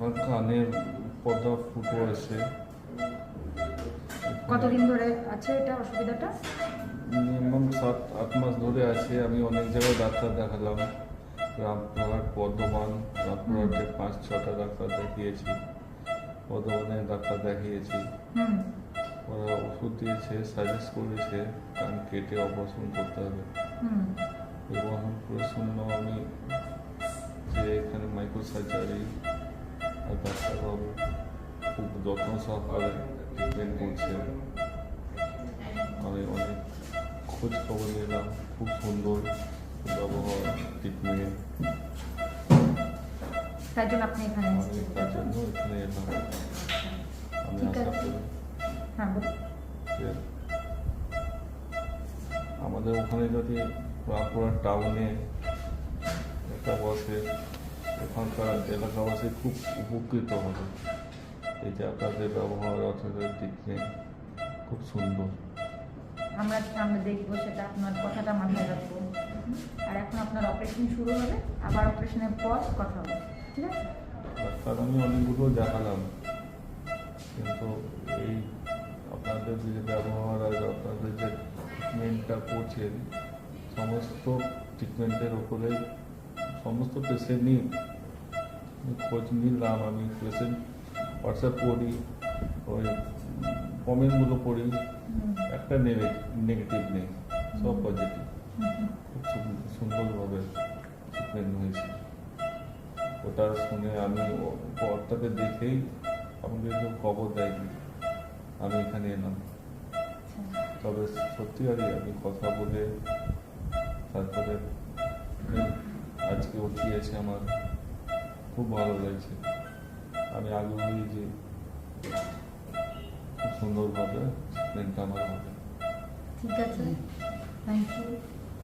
আমার কানের পর্দা ফুটো আছে। কতদিন ধরে আছে এটা অসুবিধাটা? মিনিমাম 7-8 মাস ধরে আছে। আমি অনেক জায়গায় ডাক্তার দেখালাম, রামপুরহাট, বর্ধমান, রামপুরহাটে 5-6টা ডাক্তার দেখিয়েছি, বর্ধমানে ডাক্তার দেখিয়েছি। হুম। ওরা ওষুধ দিয়েছে, সাজেস্ট করেছে কান কেটে অপারেশন করতে হবে। হুম। এবং করে শুনলাম আমি যে এখানে মাইক্রো সার্জারি আর ডাক্তারবাবু খুব যত্ন সহকারে ট্রিটমেন্ট করছে। আমি অনেক খোঁজ খবর নিলাম, খুব সুন্দর ব্যবহার, ট্রিটমেন্ট। তাই জন্য আপনি এখানে আমি এসেছেন। তার জন্য এখানে এলাম। আমি ঠিক আশা আছে। করি হ্যাঁ বলুন। যে আমাদের ওখানে যদি রামপুরহাট টাউনে একটা বসে, ওখানকার এলাকাবাসী খুব উপকৃত হবে। এই যে আপনাদের ব্যবহার, আপনাদের ট্রিটমেন্ট খুব সুন্দর। আমরা আমরা দেখবো সেটা, আপনার কথাটা মাথায় রাখবো। আর এখন আপনার অপারেশন শুরু হবে, আবার অপারেশনের পর কথা হবে, ঠিক আছে? ডাক্তার আমি অনেকগুলো দেখালাম, কিন্তু এই আপনাদের যে ব্যবহার আর আপনাদের যে ট্রিটমেন্টটা করছেন, সমস্ত ট্রিটমেন্টের ওপরে সমস্ত পেশেন্টই খোঁজ নিলাম। আমি পেশেন্ট হোয়াটসঅ্যাপ করি, ওই কমেন্টগুলো পড়ি, একটা নেগেটিভ নেই, সব পজিটিভ। খুব সুন্দরভাবে ট্রিটমেন্ট হয়েছে। ওটা শুনে আমি ওটাকে দেখেই আমাকে কেউ খবর দেয়নি, আমি এখানে এলাম। তবে সত্যিকারই আমি কথা বলে তারপরে আজকে উঠিয়েছে, আমার খুব ভালো লাগছে। আমি আগ্রহী যে খুব সুন্দরভাবে ট্রিটমেন্টটা আমার হবে। ঠিক আছে, থ্যাংক ইউ।